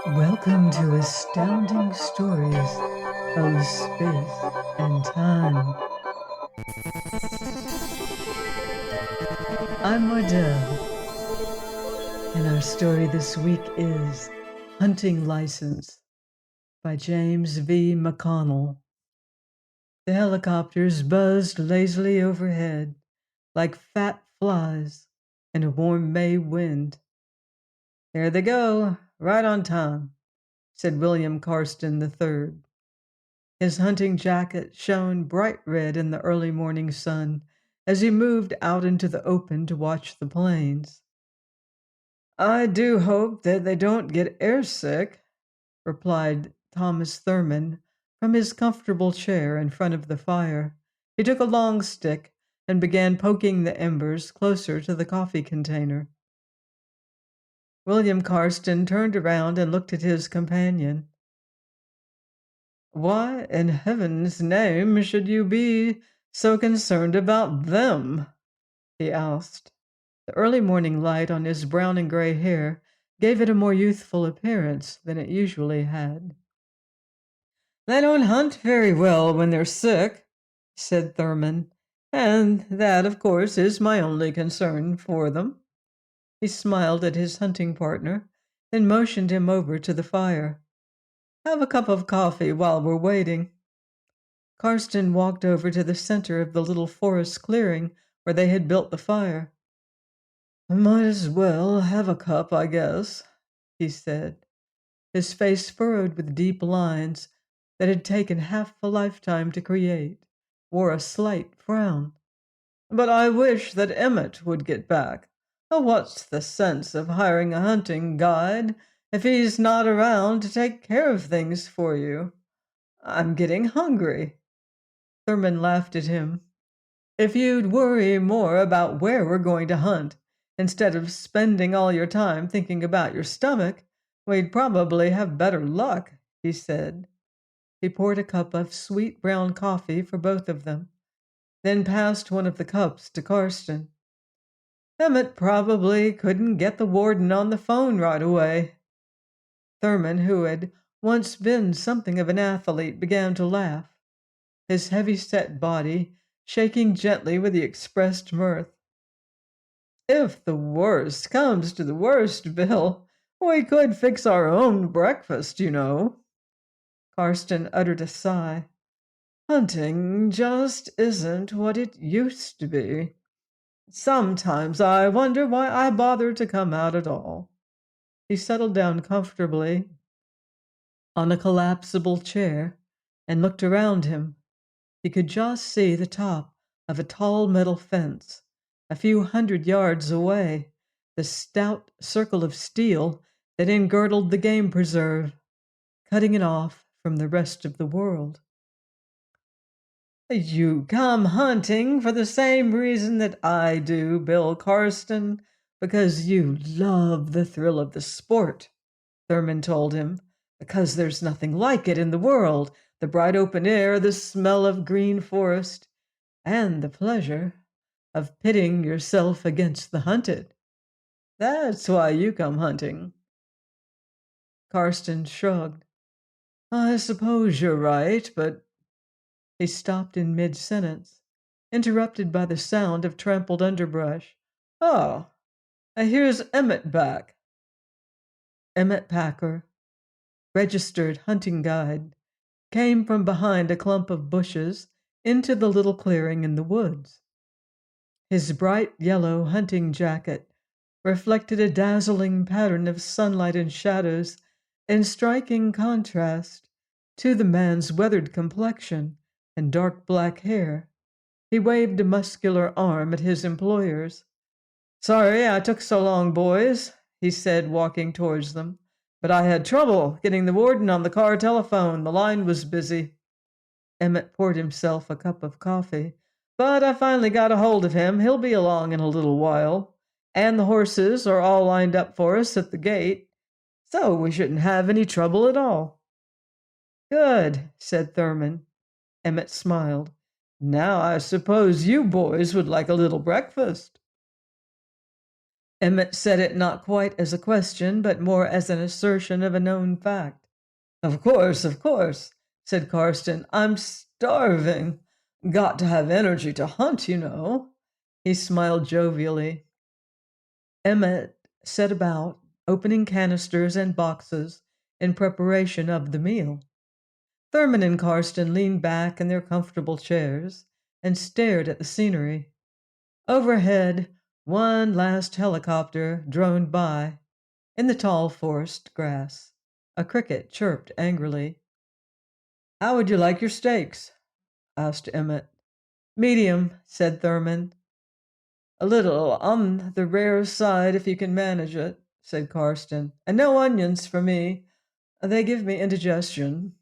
Welcome to Astounding Stories of Space and Time. I'm Mardell, and our story this week is Hunting License by James V. McConnell. The helicopters buzzed lazily overhead like fat flies in a warm May wind. "Here they go, right on time," said William Carston III. His hunting jacket shone bright red in the early morning sun as he moved out into the open to watch the planes. "I do hope that they don't get airsick," replied Thomas Thurman from his comfortable chair in front of the fire. He took a long stick and began poking the embers closer to the coffee container. William Carston turned around and looked at his companion. "Why in heaven's name should you be so concerned about them?" he asked. The early morning light on his brown and gray hair gave it a more youthful appearance than it usually had. "They don't hunt very well when they're sick," said Thurman, "and that, of course, is my only concern for them." He smiled at his hunting partner, then motioned him over to the fire. "Have a cup of coffee while we're waiting." Carston walked over to the center of the little forest clearing where they had built the fire. "I might as well have a cup, I guess," he said. His face furrowed with deep lines that had taken half a lifetime to create, wore a slight frown. "But I wish that Emmett would get back. What's the sense of hiring a hunting guide if he's not around to take care of things for you? I'm getting hungry." Thurman laughed at him. "If you'd worry more about where we're going to hunt, instead of spending all your time thinking about your stomach, we'd probably have better luck," he said. He poured a cup of sweet brown coffee for both of them, then passed one of the cups to Carston. "Emmett probably couldn't get the warden on the phone right away." Thurman, who had once been something of an athlete, began to laugh, his heavy-set body shaking gently with the expressed mirth. "If the worst comes to the worst, Bill, we could fix our own breakfast, you know." Carston uttered a sigh. "Hunting just isn't what it used to be. Sometimes I wonder why I bother to come out at all." He settled down comfortably on a collapsible chair and looked around him. He could just see the top of a tall metal fence, a few hundred yards away, the stout circle of steel that engirdled the game preserve, cutting it off from the rest of the world. "You come hunting for the same reason that I do, Bill Carston, because you love the thrill of the sport," Thurman told him. "Because there's nothing like it in the world, the bright open air, the smell of green forest, and the pleasure of pitting yourself against the hunted. That's why you come hunting." Carston shrugged. "I suppose you're right, but—" He stopped in mid-sentence, interrupted by the sound of trampled underbrush. "Oh, here's Emmett back." Emmett Packer, registered hunting guide, came from behind a clump of bushes into the little clearing in the woods. His bright yellow hunting jacket reflected a dazzling pattern of sunlight and shadows in striking contrast to the man's weathered complexion and dark black hair. He waved a muscular arm at his employers. "Sorry I took so long, boys," he said, walking towards them. "But I had trouble getting the warden on the car telephone. The line was busy." Emmett poured himself a cup of coffee. "But I finally got a hold of him. He'll be along in a little while. And the horses are all lined up for us at the gate, so we shouldn't have any trouble at all." "Good," said Thurman. Emmett smiled. "Now I suppose you boys would like a little breakfast." Emmett said it not quite as a question, but more as an assertion of a known fact. Of course, said Karsten. I'm starving. Got to have energy to hunt, you know. He smiled jovially. Emmett set about opening canisters and boxes in preparation of the meal. Thurman and Karsten leaned back in their comfortable chairs and stared at the scenery. Overhead, one last helicopter droned by. In the tall forest grass, a cricket chirped angrily. How would you like your steaks? Asked Emmett. Medium, said Thurman. A little on the rare side if you can manage it, said Karsten. And no onions for me. They give me indigestion.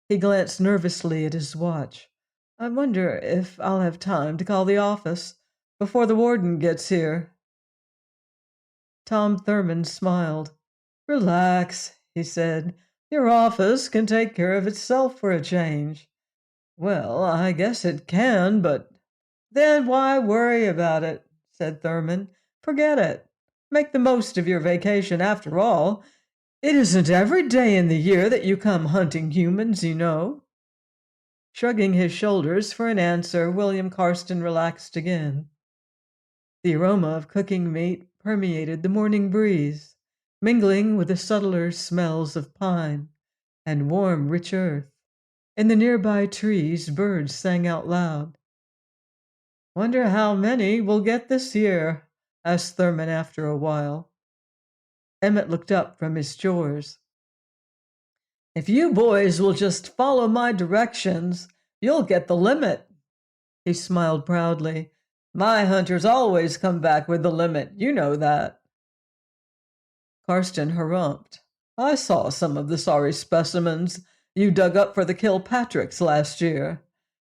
He glanced nervously at his watch. I wonder if I'll have time to call the office before the warden gets here. Tom Thurman smiled. Relax, he said. Your office can take care of itself for a change. Well, I guess it can, but then why worry about it, said Thurman. Forget it. Make the most of your vacation after all. It isn't every day in the year that you come hunting humans, you know. Shrugging his shoulders for an answer, William Karsten relaxed again. The aroma of cooking meat permeated the morning breeze, mingling with the subtler smells of pine and warm, rich earth. In the nearby trees, birds sang out loud. Wonder how many we'll get this year, asked Thurman after a while. Emmett looked up from his chores. If you boys will just follow my directions, you'll get the limit. He smiled proudly. My hunters always come back with the limit, you know that. Karsten harumphed. I saw some of the sorry specimens you dug up for the Kilpatricks last year.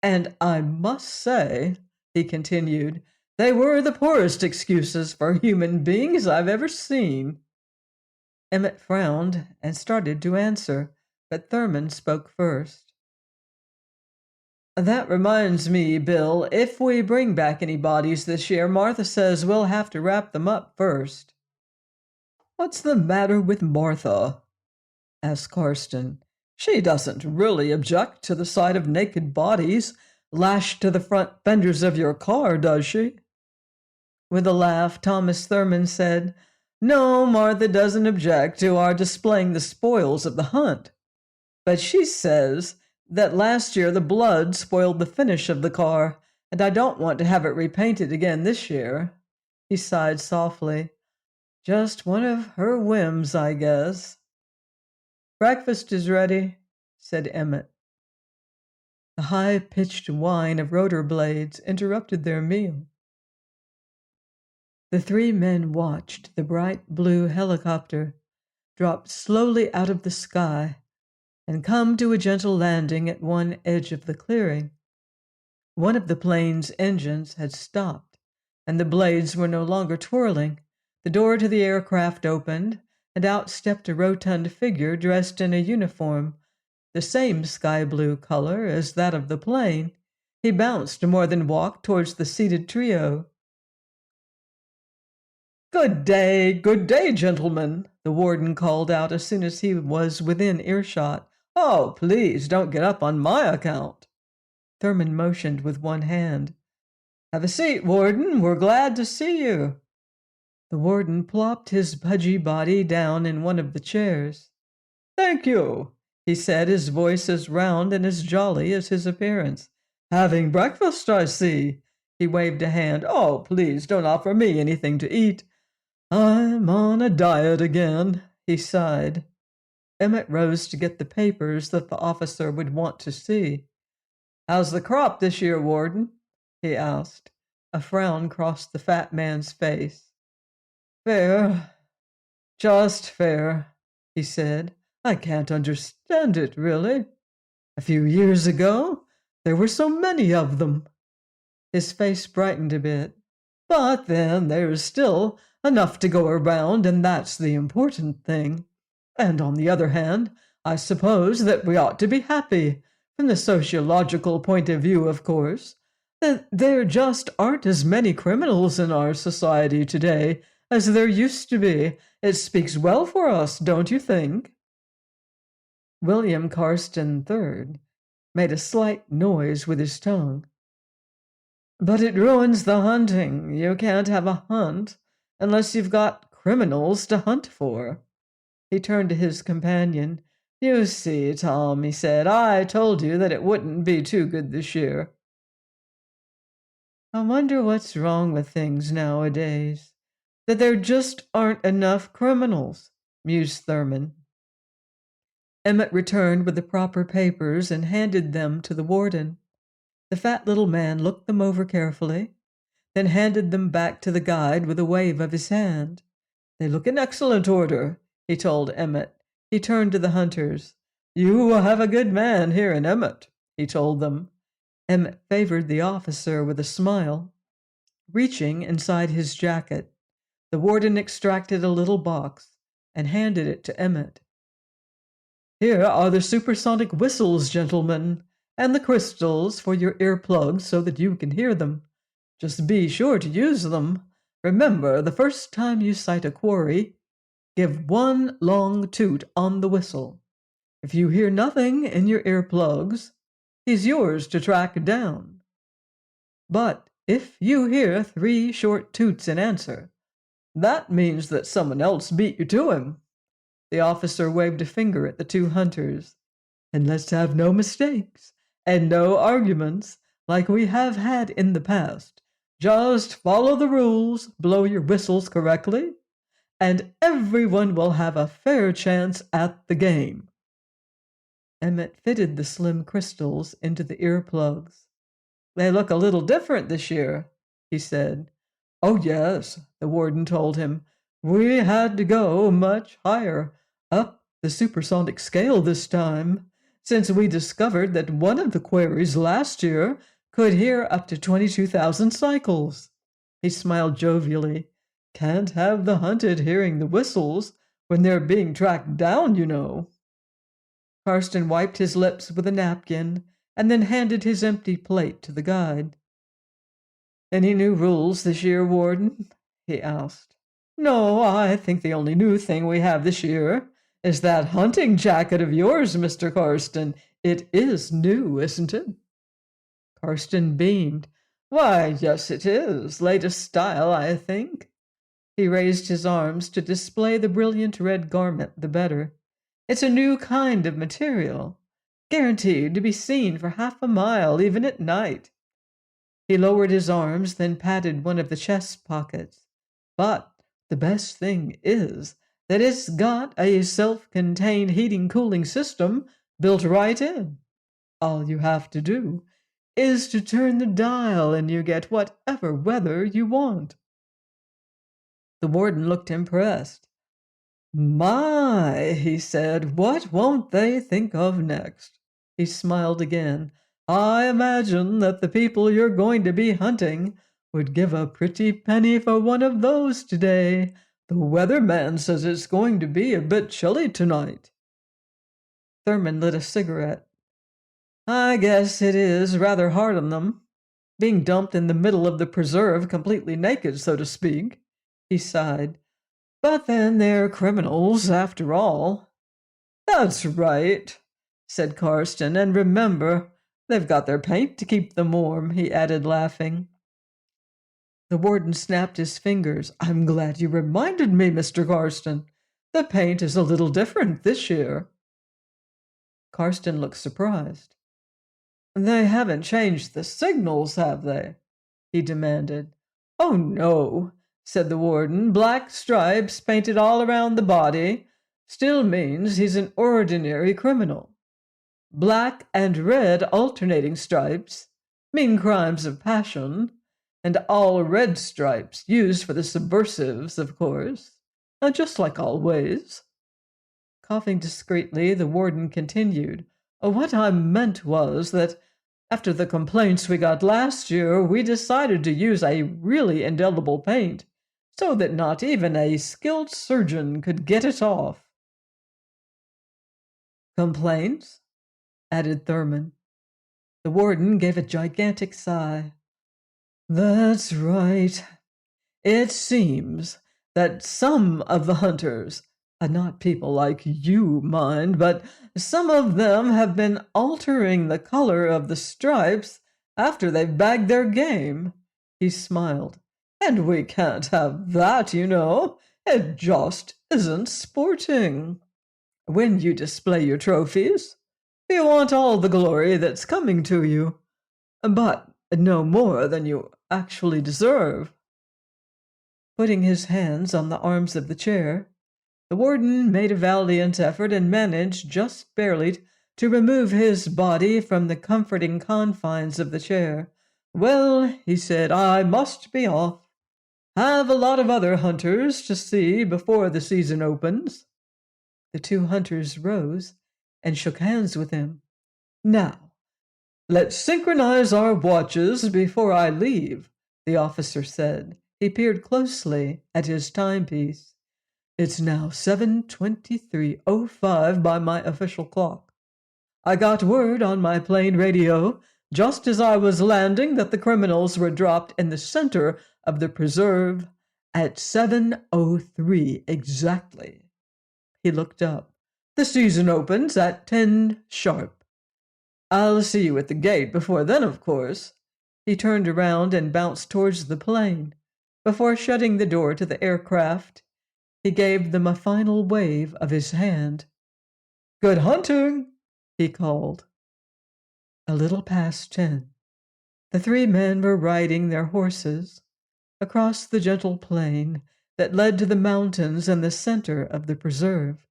And I must say, he continued, they were the poorest excuses for human beings I've ever seen. Emmett frowned and started to answer, but Thurman spoke first. That reminds me, Bill, if we bring back any bodies this year, Martha says we'll have to wrap them up first. What's the matter with Martha? Asked Karsten. She doesn't really object to the sight of naked bodies lashed to the front fenders of your car, does she? With a laugh, Thomas Thurman said, No, Martha doesn't object to our displaying the spoils of the hunt. But she says that last year the blood spoiled the finish of the car, and I don't want to have it repainted again this year. He sighed softly. Just one of her whims, I guess. Breakfast is ready, said Emmett. The high-pitched whine of rotor blades interrupted their meal. The three men watched the bright blue helicopter drop slowly out of the sky and come to a gentle landing at one edge of the clearing. One of the plane's engines had stopped, and the blades were no longer twirling. The door to the aircraft opened, and out stepped a rotund figure dressed in a uniform, the same sky-blue color as that of the plane. He bounced more than walked towards the seated trio. Good day, gentlemen, the warden called out as soon as he was within earshot. Oh, please don't get up on my account. Thurman motioned with one hand. Have a seat, warden. We're glad to see you. The warden plopped his pudgy body down in one of the chairs. Thank you, he said, his voice as round and as jolly as his appearance. Having breakfast, I see. He waved a hand. Oh, please don't offer me anything to eat. I'm on a diet again, he sighed. Emmett rose to get the papers that the officer would want to see. How's the crop this year, warden? He asked. A frown crossed the fat man's face. Fair, just fair, he said. I can't understand it, really. A few years ago, there were so many of them. His face brightened a bit. But then there's still enough to go around, and that's the important thing. And on the other hand, I suppose that we ought to be happy, from the sociological point of view, of course, that there just aren't as many criminals in our society today as there used to be. It speaks well for us, don't you think? William Carston III made a slight noise with his tongue. But it ruins the hunting. You can't have a hunt unless you've got criminals to hunt for. He turned to his companion. You see, Tom, he said, I told you that it wouldn't be too good this year. I wonder what's wrong with things nowadays, that there just aren't enough criminals, mused Thurman. Emmett returned with the proper papers and handed them to the warden. The fat little man looked them over carefully, then handed them back to the guide with a wave of his hand. They look in excellent order, he told Emmett. He turned to the hunters. You have a good man here in Emmett, he told them. Emmett favored the officer with a smile. Reaching inside his jacket, the warden extracted a little box and handed it to Emmett. Here are the supersonic whistles, gentlemen, and the crystals for your earplugs so that you can hear them. Just be sure to use them. Remember, the first time you sight a quarry, give one long toot on the whistle. If you hear nothing in your earplugs, he's yours to track down. But if you hear 3 short toots in answer, that means that someone else beat you to him. The officer waved a finger at the 2 hunters. And let's have no mistakes and no arguments like we have had in the past. Just follow the rules, blow your whistles correctly, and everyone will have a fair chance at the game. Emmett fitted the slim crystals into the earplugs. They look a little different this year, he said. Oh, yes, the warden told him. We had to go much higher, up the supersonic scale this time, since we discovered that one of the quarries last year could hear up to 22,000 cycles. He smiled jovially. Can't have the hunted hearing the whistles when they're being tracked down, you know. Carston wiped his lips with a napkin and then handed his empty plate to the guide. Any new rules this year, Warden? He asked. No, I think the only new thing we have this year is that hunting jacket of yours, Mr. Carston. It is new, isn't it? Carston beamed. Why, yes, it is. Latest style, I think. He raised his arms to display the brilliant red garment the better. It's a new kind of material, guaranteed to be seen for half a mile, even at night. He lowered his arms, then patted one of the chest pockets. But the best thing is that it's got a self-contained heating-cooling system built right in. All you have to do is to turn the dial and you get whatever weather you want. The warden looked impressed. My, he said, what won't they think of next? He smiled again. I imagine that the people you're going to be hunting would give a pretty penny for one of those today. The weatherman says it's going to be a bit chilly tonight. Thurman lit a cigarette. I guess it is rather hard on them, being dumped in the middle of the preserve completely naked, so to speak. He sighed. But then they're criminals, after all. That's right, said Carston, and remember, they've got their paint to keep them warm, he added, laughing. The warden snapped his fingers. I'm glad you reminded me, Mr. Carston. The paint is a little different this year. Carston looked surprised. They haven't changed the signals, have they? He demanded. Oh, no, said the warden. Black stripes painted all around the body still means he's an ordinary criminal. Black and red alternating stripes mean crimes of passion, and all red stripes used for the subversives, of course, just like always. Coughing discreetly, the warden continued. What I meant was that after the complaints we got last year, we decided to use a really indelible paint so that not even a skilled surgeon could get it off. Complaints? Added Thurman. The warden gave a gigantic sigh. That's right. It seems that some of the hunters, not people like you, mind, but some of them have been altering the color of the stripes after they've bagged their game." He smiled. "And we can't have that, you know. It just isn't sporting. When you display your trophies, you want all the glory that's coming to you, but no more than you actually deserve." Putting his hands on the arms of the chair, the warden made a valiant effort and managed just barely to remove his body from the comforting confines of the chair. "Well," he said, "I must be off. Have a lot of other hunters to see before the season opens." The two hunters rose and shook hands with him. "Now, let's synchronize our watches before I leave," the officer said. He peered closely at his timepiece. "It's now 7:23:05 by my official clock. I got word on my plane radio just as I was landing that the criminals were dropped in the center of the preserve at 7:03 exactly." He looked up. "The season opens at 10 sharp. I'll see you at the gate before then, of course." He turned around and bounced towards the plane. Before shutting the door to the aircraft, he gave them a final wave of his hand. "Good hunting," he called. A little past 10, the three men were riding their horses across the gentle plain that led to the mountains in the center of the preserve.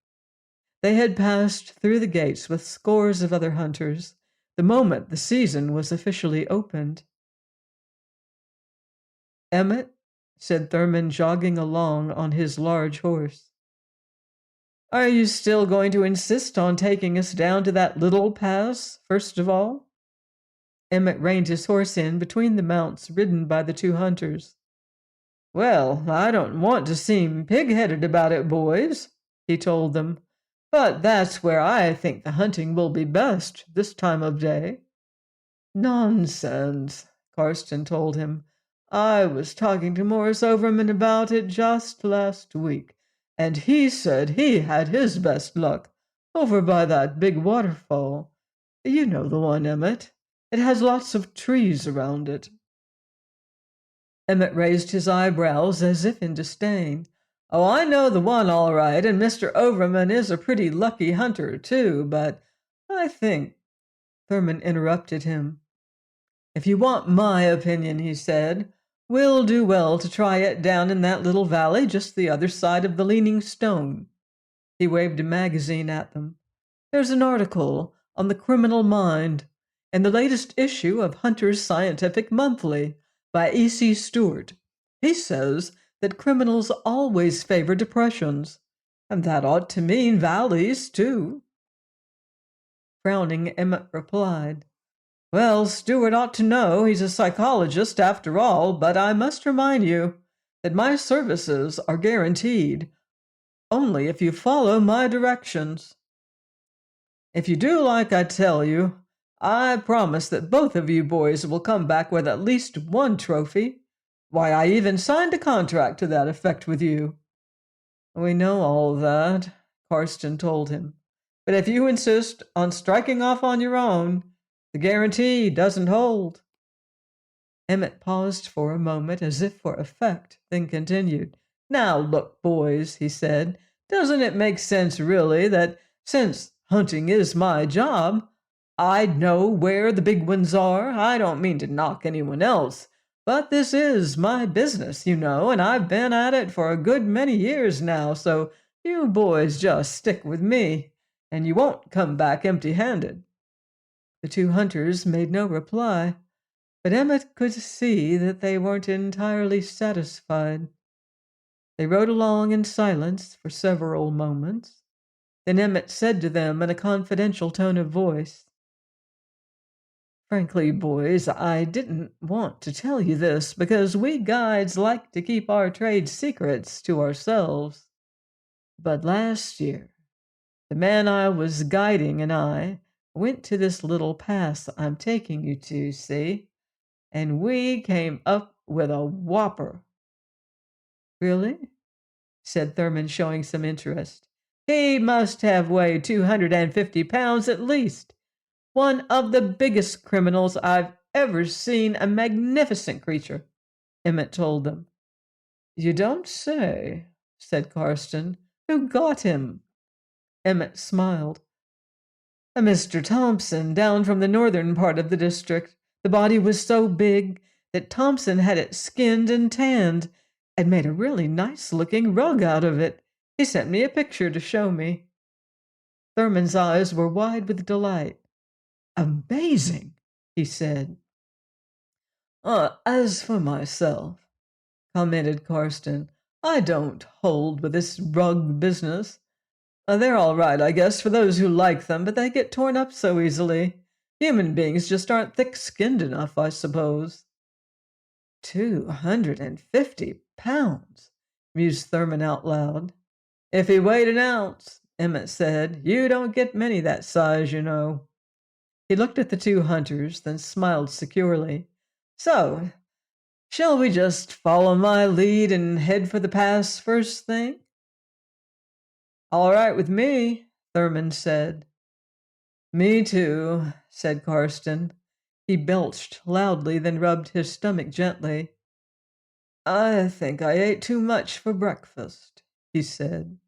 They had passed through the gates with scores of other hunters the moment the season was officially opened. "Emmett," said Thurman, jogging along on his large horse, "are you still going to insist on taking us down to that little pass, first of all?" Emmett reined his horse in between the mounts ridden by the two hunters. "Well, I don't want to seem pig-headed about it, boys," he told them, "but that's where I think the hunting will be best this time of day." "Nonsense," Karsten told him. "I was talking to Morris Overman about it just last week, and he said he had his best luck over by that big waterfall. You know the one, Emmett. It has lots of trees around it." Emmett raised his eyebrows as if in disdain. "Oh, I know the one all right, and Mr. Overman is a pretty lucky hunter, too, but I think—" Thurman interrupted him. "If you want my opinion," he said, "we'll do well to try it down in that little valley just the other side of the Leaning Stone." He waved a magazine at them. "There's an article on the criminal mind in the latest issue of Hunter's Scientific Monthly by E.C. Stewart. He says that criminals always favor depressions, and that ought to mean valleys, too." Frowning, Emmett replied, "Well, Stewart ought to know. He's a psychologist after all, but I must remind you that my services are guaranteed only if you follow my directions. If you do like I tell you, I promise that both of you boys will come back with at least one trophy. Why, I even signed a contract to that effect with you." "We know all that," Karsten told him. "But if you insist on striking off on your own, the guarantee doesn't hold." Emmett paused for a moment as if for effect, then continued. "Now look, boys," he said, "doesn't it make sense really that since hunting is my job, I'd know where the big ones are? I don't mean to knock anyone else, but this is my business, you know, and I've been at it for a good many years now, so you boys just stick with me, and you won't come back empty-handed." The two hunters made no reply, but Emmett could see that they weren't entirely satisfied. They rode along in silence for several moments. Then Emmett said to them in a confidential tone of voice, "Frankly, boys, I didn't want to tell you this because we guides like to keep our trade secrets to ourselves. But last year, the man I was guiding and I went to this little pass I'm taking you to, see? And we came up with a whopper." "Really?" said Thurman, showing some interest. He must have weighed 250 pounds at least. One of the biggest criminals I've ever seen, a magnificent creature, Emmett told them. You don't say, said Karsten. Who got him? Emmett smiled. A Mr. Thompson, down from the northern part of the district. The body was so big that Thompson had it skinned and tanned and made a really nice-looking rug out of it. He sent me a picture to show me. Thurman's eyes were wide with delight. Amazing, he said. As for myself, commented Karsten, I don't hold with this rug business. They're all right, I guess, for those who like them, but they get torn up so easily. Human beings just aren't thick-skinned enough, I suppose. 250 pounds, mused Thurman out loud. If he weighed an ounce, Emmett said. You don't get many that size, you know. He looked at the two hunters, then smiled securely. So, shall we just follow my lead and head for the pass first thing? All right with me, Thurman said. Me too, said Karsten. He belched loudly, then rubbed his stomach gently. I think I ate too much for breakfast, he said.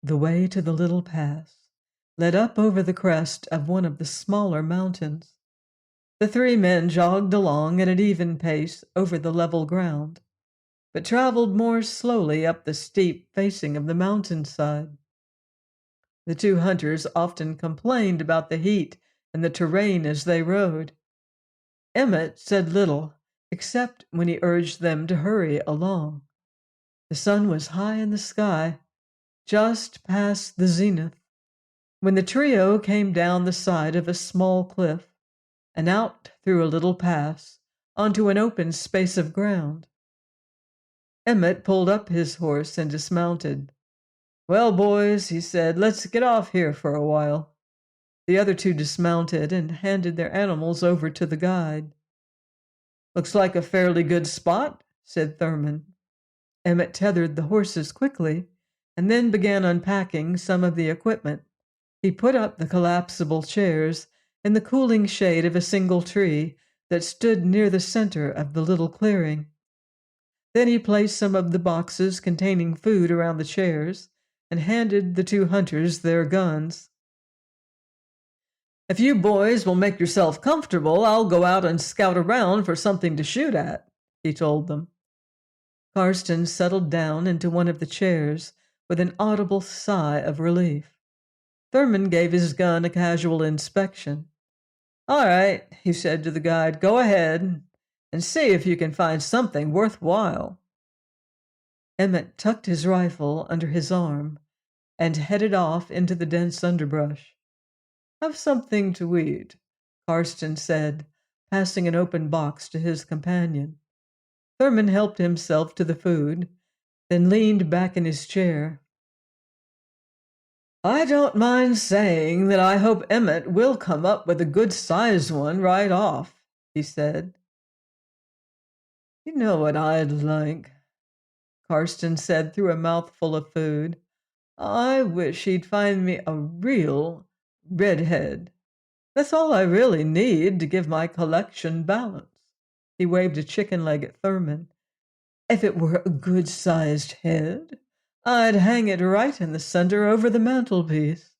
The way to the little pass led up over the crest of one of the smaller mountains. The three men jogged along at an even pace over the level ground, but traveled more slowly up the steep facing of the mountainside. The two hunters often complained about the heat and the terrain as they rode. Emmett said little, except when he urged them to hurry along. The sun was high in the sky, just past the zenith, when the trio came down the side of a small cliff and out through a little pass onto an open space of ground. Emmett pulled up his horse and dismounted. Well, boys, he said, let's get off here for a while. The other two dismounted and handed their animals over to the guide. Looks like a fairly good spot, said Thurman. Emmett tethered the horses quickly and then began unpacking some of the equipment. He put up the collapsible chairs in the cooling shade of a single tree that stood near the center of the little clearing. Then he placed some of the boxes containing food around the chairs and handed the two hunters their guns. If you boys will make yourself comfortable, I'll go out and scout around for something to shoot at, he told them. Karsten settled down into one of the chairs with an audible sigh of relief. Thurman gave his gun a casual inspection. All right, he said to the guide, go ahead and see if you can find something worthwhile. Emmett tucked his rifle under his arm and headed off into the dense underbrush. Have something to eat, Karsten said, passing an open box to his companion. Thurman helped himself to the food, then leaned back in his chair. I don't mind saying that I hope Emmett will come up with a good-sized one right off, he said. You know what I'd like, Karsten said through a mouthful of food. I wish he'd find me a real redhead. That's all I really need to give my collection balance. He waved a chicken leg at Thurman. If it were a good-sized head, I'd hang it right in the center over the mantelpiece.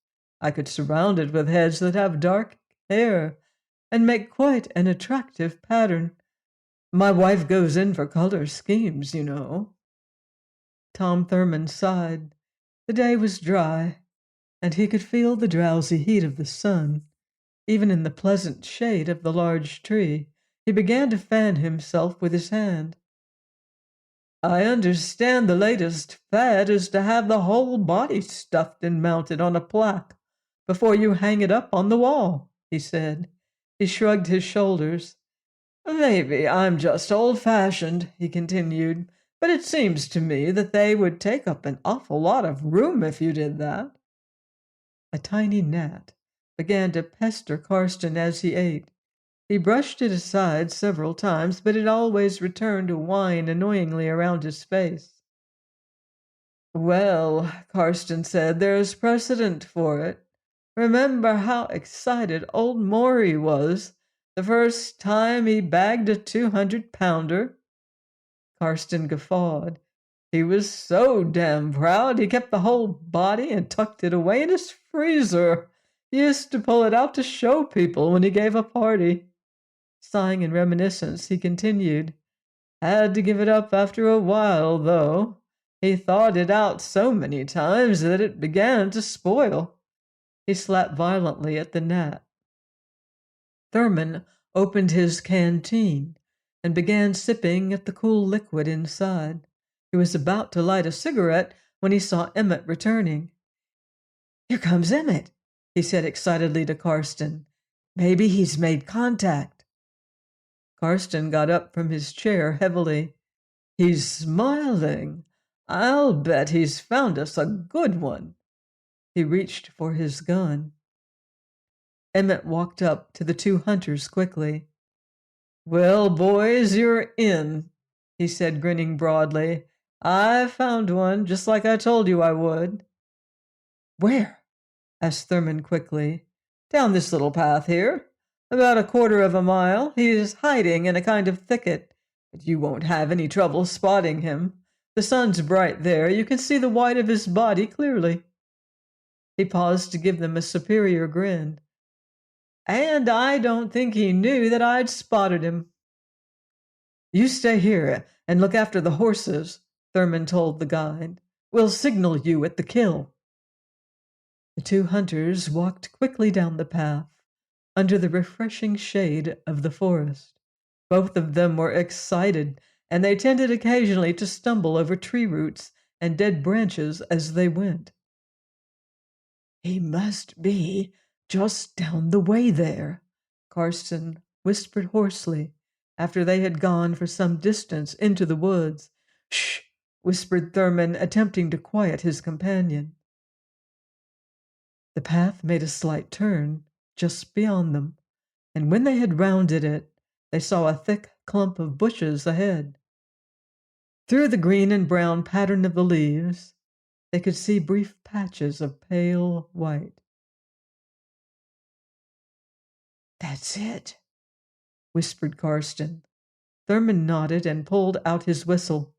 I could surround it with heads that have dark hair and make quite an attractive pattern. My wife goes in for color schemes, you know. Tom Thurman sighed. The day was dry, and he could feel the drowsy heat of the sun. Even in the pleasant shade of the large tree, he began to fan himself with his hand. I understand the latest fad is to have the whole body stuffed and mounted on a plaque before you hang it up on the wall, he said. He shrugged his shoulders. Maybe I'm just old-fashioned, he continued, but it seems to me that they would take up an awful lot of room if you did that. A tiny gnat began to pester Karsten as he ate. He brushed it aside several times, but it always returned to whine annoyingly around his face. Well, Karsten said, there's precedent for it. Remember how excited old Maury was the first time he bagged a 200-pounder? Karsten guffawed. He was so damn proud he kept the whole body and tucked it away in his freezer. He used to pull it out to show people when he gave a party. Sighing in reminiscence, he continued, Had to give it up after a while, though. He thawed it out so many times that it began to spoil. He slapped violently at the gnat. Thurman opened his canteen and began sipping at the cool liquid inside. He was about to light a cigarette when he saw Emmett returning. Here comes Emmett, he said excitedly to Karsten. Maybe he's made contact. Karsten got up from his chair heavily. He's smiling. I'll bet he's found us a good one. He reached for his gun. Emmett walked up to the two hunters quickly. Well, boys, you're in, he said, grinning broadly. I found one, just like I told you I would. Where? Asked Thurman quickly. Down this little path here. About a quarter of a mile. He's hiding in a kind of thicket, but you won't have any trouble spotting him. The sun's bright there. You can see the white of his body clearly. He paused to give them a superior grin. And I don't think he knew that I'd spotted him. You stay here and look after the horses, Thurman told the guide. We'll signal you at the kill. The two hunters walked quickly down the path, under the refreshing shade of the forest. Both of them were excited, and they tended occasionally to stumble over tree roots and dead branches as they went. He must be just down the way there, Karsten whispered hoarsely after they had gone for some distance into the woods. Shh, whispered Thurman, attempting to quiet his companion. The path made a slight turn just beyond them, and when they had rounded it, they saw a thick clump of bushes ahead. Through the green and brown pattern of the leaves, they could see brief patches of pale white. That's it, whispered Karsten. Thurman nodded and pulled out his whistle.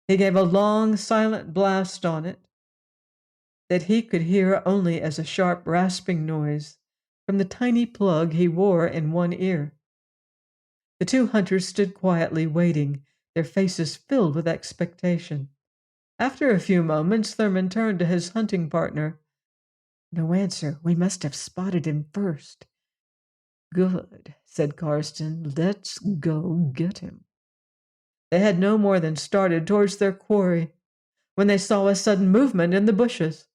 He gave a long, silent blast on it that he could hear only as a sharp, rasping noise from the tiny plug he wore in one ear. The two hunters stood quietly waiting, their faces filled with expectation. After a few moments, Thurman turned to his hunting partner. No answer. We must have spotted him first. Good, said Karsten. Let's go get him. They had no more than started towards their quarry when they saw a sudden movement in the bushes.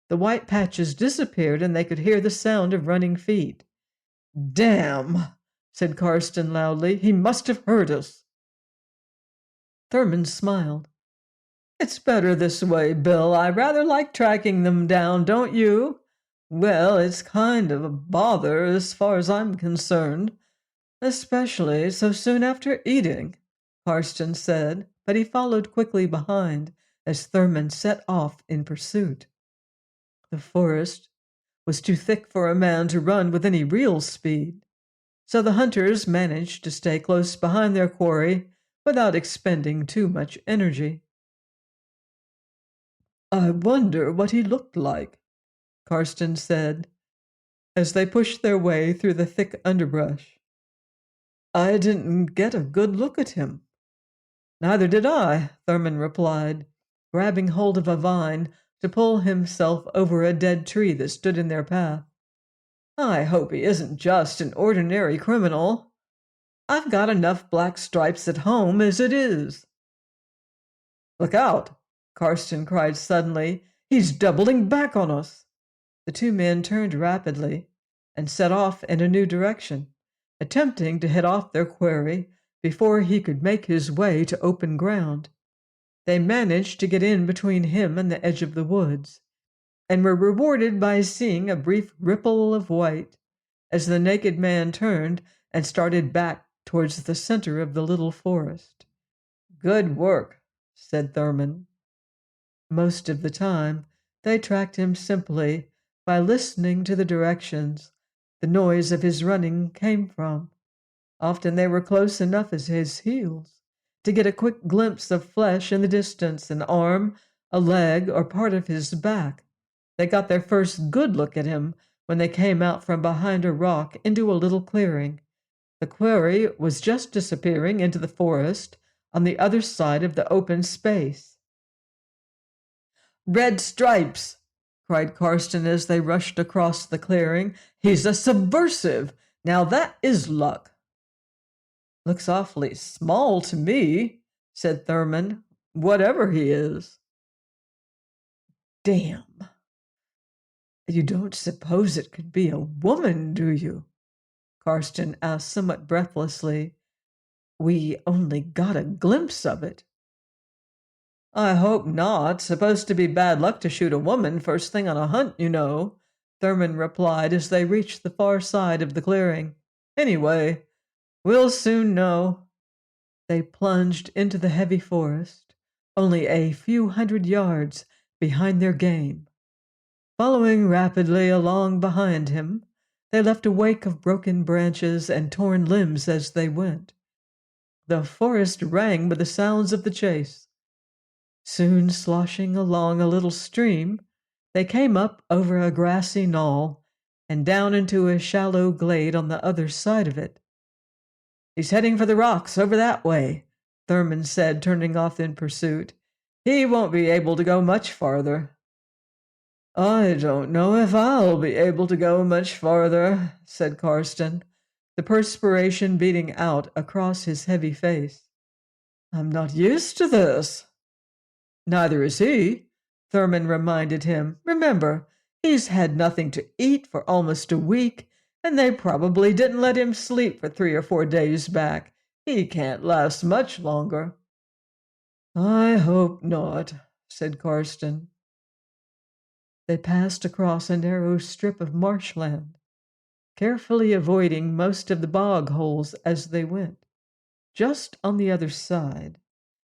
The white patches disappeared, and they could hear the sound of running feet. Damn, said Karsten loudly. He must have heard us. Thurman smiled. It's better this way, Bill. I rather like tracking them down, don't you? Well, it's kind of a bother as far as I'm concerned, especially so soon after eating, Karsten said, but he followed quickly behind as Thurman set off in pursuit. The forest was too thick for a man to run with any real speed, so the hunters managed to stay close behind their quarry without expending too much energy. I wonder what he looked like, Karsten said, as they pushed their way through the thick underbrush. I didn't get a good look at him. Neither did I, Thurman replied, grabbing hold of a vine to pull himself over a dead tree that stood in their path. I hope he isn't just an ordinary criminal. I've got enough black stripes at home as it is. Look out, Karsten cried suddenly. He's doubling back on us. The two men turned rapidly and set off in a new direction, attempting to head off their quarry before he could make his way to open ground. They managed to get in between him and the edge of the woods, and were rewarded by seeing a brief ripple of white as the naked man turned and started back towards the center of the little forest. Good work, said Thurman. Most of the time, they tracked him simply by listening to the directions the noise of his running came from. Often they were close enough as his heels to get a quick glimpse of flesh in the distance, an arm, a leg, or part of his back. They got their first good look at him when they came out from behind a rock into a little clearing. The quarry was just disappearing into the forest on the other side of the open space. "Red stripes!" cried Karsten as they rushed across the clearing. "He's a subversive! Now that is luck!" "Looks awfully small to me," said Thurman, "whatever he is." "Damn. You don't suppose it could be a woman, do you?" Karsten asked somewhat breathlessly. "We only got a glimpse of it." "I hope not. Supposed to be bad luck to shoot a woman first thing on a hunt, you know," Thurman replied as they reached the far side of the clearing. "Anyway, we'll soon know." They plunged into the heavy forest, only a few hundred yards behind their game. Following rapidly along behind him, they left a wake of broken branches and torn limbs as they went. The forest rang with the sounds of the chase. Soon sloshing along a little stream, they came up over a grassy knoll and down into a shallow glade on the other side of it. "He's heading for the rocks over that way," Thurman said, turning off in pursuit. "He won't be able to go much farther." "I don't know if I'll be able to go much farther," said Karsten, the perspiration beading out across his heavy face. "I'm not used to this." "Neither is he," Thurman reminded him. "Remember, he's had nothing to eat for almost a week, and they probably didn't let him sleep for 3 or 4 days back. He can't last much longer." "I hope not," said Karsten. They passed across a narrow strip of marshland, carefully avoiding most of the bog holes as they went. Just on the other side,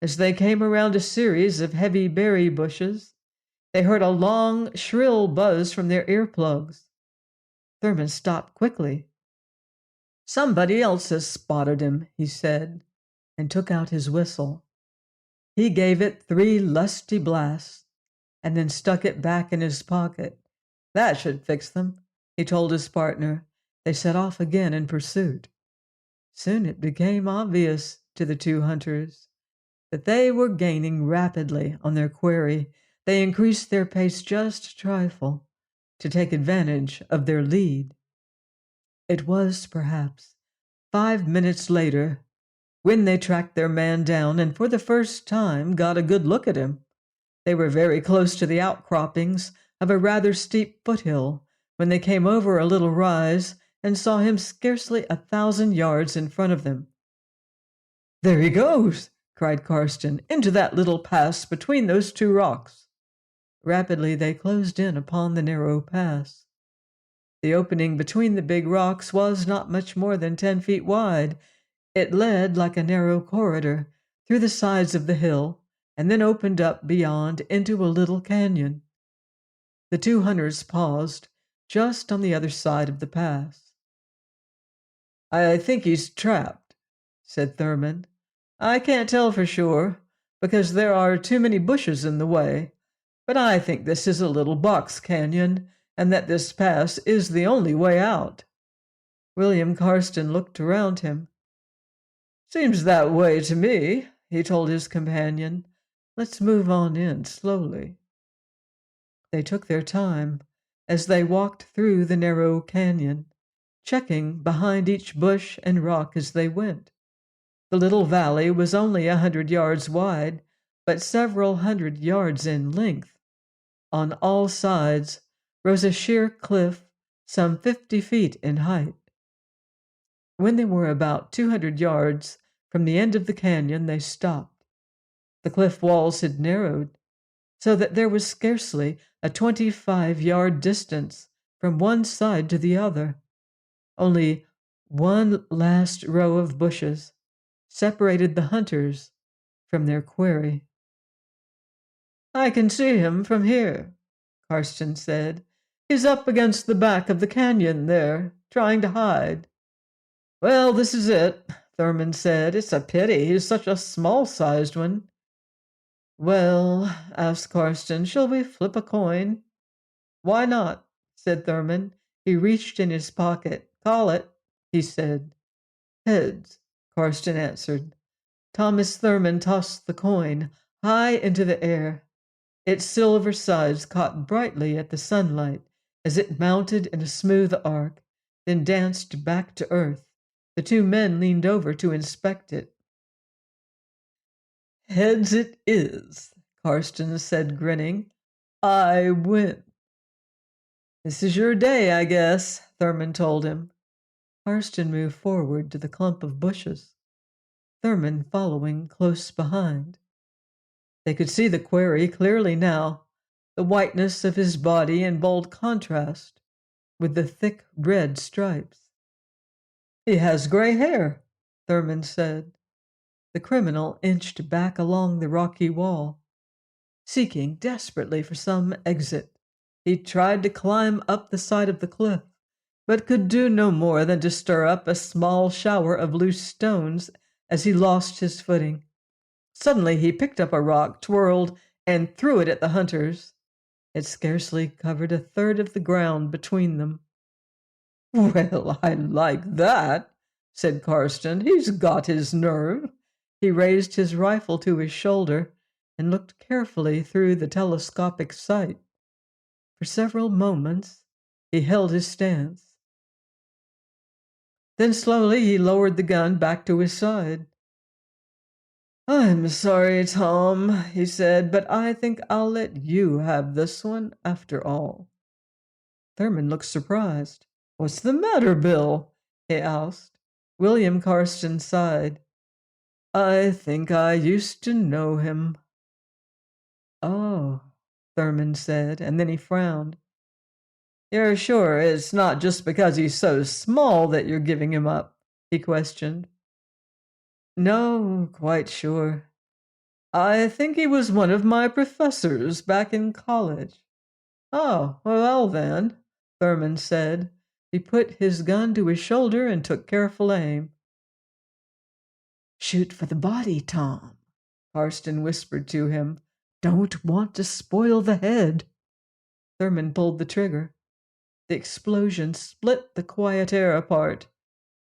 as they came around a series of heavy berry bushes, they heard a long, shrill buzz from their earplugs. Thurman stopped quickly. "Somebody else has spotted him," he said, and took out his whistle. He gave it 3 lusty blasts and then stuck it back in his pocket. "That should fix them," he told his partner. They set off again in pursuit. Soon it became obvious to the 2 hunters that they were gaining rapidly on their quarry. They increased their pace just a trifle to take advantage of their lead. It was, perhaps, 5 minutes later when they tracked their man down and for the first time got a good look at him. They were very close to the outcroppings of a rather steep foothill when they came over a little rise and saw him scarcely 1,000 yards in front of them. "There he goes!" cried Karsten, "into that little pass between those 2 rocks." Rapidly they closed in upon the narrow pass. The opening between the big rocks was not much more than 10 feet wide. It led like a narrow corridor through the sides of the hill and then opened up beyond into a little canyon. The 2 hunters paused just on the other side of the pass. "I think he's trapped," said Thurman. "I can't tell for sure, because there are too many bushes in the way, but I think this is a little box canyon, and that this pass is the only way out." William Karsten looked around him. "Seems that way to me," he told his companion. "Let's move on in slowly." They took their time as they walked through the narrow canyon, checking behind each bush and rock as they went. The little valley was only 100 yards wide, but several hundred yards in length. On all sides rose a sheer cliff some 50 feet in height. When they were about 200 yards from the end of the canyon, they stopped. The cliff walls had narrowed, so that there was scarcely a 25-yard distance from one side to the other. Only one last row of bushes separated the hunters from their quarry. I can see him from here, Karsten said. He's up against the back of the canyon there, trying to hide. Well, this is it, Thurman said. It's a pity he's such a small-sized one. Well, asked Karsten, shall we flip a coin? Why not? Said Thurman. He reached in his pocket. Call it, he said. Heads, Karsten answered. Thomas Thurman tossed the coin high into the air. Its silver sides caught brightly at the sunlight as it mounted in a smooth arc, then danced back to earth. The two men leaned over to inspect it. Heads it is, Karsten said, grinning. I win. This is your day, I guess, Thurman told him. Karsten moved forward to the clump of bushes, Thurman following close behind. They could see the quarry clearly now, the whiteness of his body in bold contrast with the thick red stripes. He has gray hair, Thurman said. The criminal inched back along the rocky wall, seeking desperately for some exit. He tried to climb up the side of the cliff, but could do no more than to stir up a small shower of loose stones as he lost his footing. Suddenly he picked up a rock, twirled, and threw it at the hunters. It scarcely covered a third of the ground between them. Well, I like that, said Karsten. He's got his nerve. He raised his rifle to his shoulder and looked carefully through the telescopic sight. For several moments he held his stance. Then slowly he lowered the gun back to his side. I'm sorry, Tom, he said, but I think I'll let you have this one after all. Thurman looked surprised. What's the matter, Bill? He asked. William Karsten sighed. I think I used to know him. Oh, Thurman said, and then he frowned. You're sure it's not just because he's so small that you're giving him up? He questioned. No, quite sure. I think he was one of my professors back in college. Oh, well then, Thurman said. He put his gun to his shoulder and took careful aim. Shoot for the body, Tom, Karsten whispered to him. Don't want to spoil the head. Thurman pulled the trigger. The explosion split the quiet air apart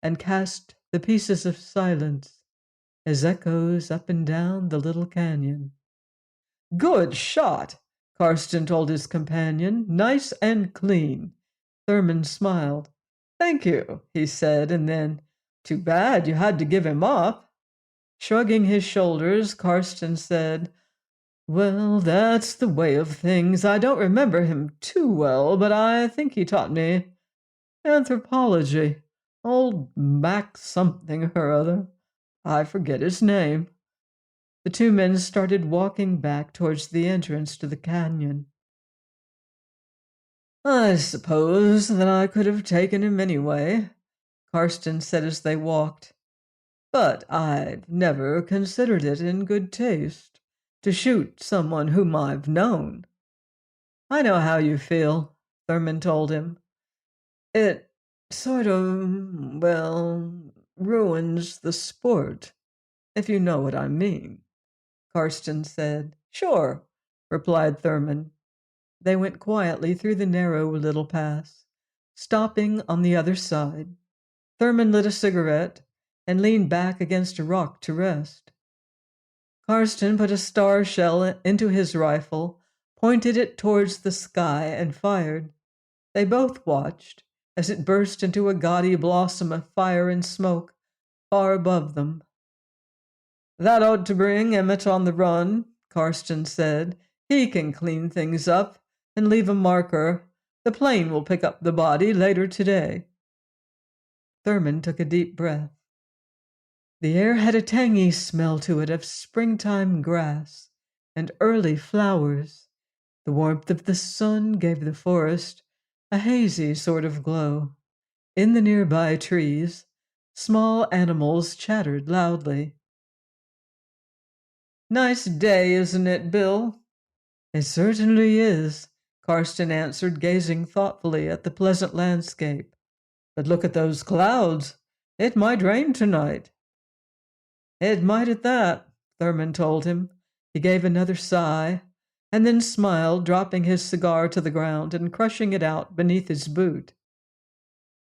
and cast the pieces of silence as echoes up and down the little canyon. Good shot, Karsten told his companion. Nice and clean. Thurman smiled. Thank you, he said, and then, too bad you had to give him up. Shrugging his shoulders, Karsten said, well, that's the way of things. I don't remember him too well, but I think he taught me anthropology. Old Mac something or other. I forget his name. The two men started walking back towards the entrance to the canyon. I suppose that I could have taken him anyway, Karsten said as they walked. But I've never considered it in good taste to shoot someone whom I've known. I know how you feel, Thurman told him. It sort of, well, ruins the sport, if you know what I mean, Karsten said. Sure, replied Thurman. They went quietly through the narrow little pass, stopping on the other side. Thurman lit a cigarette and leaned back against a rock to rest. Karsten put a star shell into his rifle, pointed it towards the sky, and fired. They both watched as it burst into a gaudy blossom of fire and smoke far above them. That ought to bring Emmett on the run, Karsten said. He can clean things up and leave a marker. The plane will pick up the body later today. Thurman took a deep breath. The air had a tangy smell to it of springtime grass and early flowers. The warmth of the sun gave the forest a hazy sort of glow. In the nearby trees, small animals chattered loudly. Nice day, isn't it, Bill? It certainly is, Karsten answered, gazing thoughtfully at the pleasant landscape. But look at those clouds. It might rain tonight. It might at that, Thurman told him. He gave another sigh, and then smiled, dropping his cigar to the ground and crushing it out beneath his boot.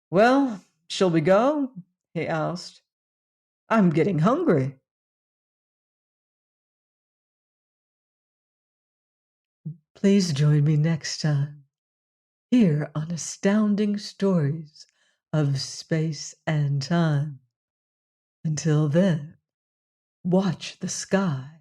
Well, shall we go? He asked. I'm getting hungry. Please join me next time here on Astounding Stories of Space and Time. Until then, watch the sky.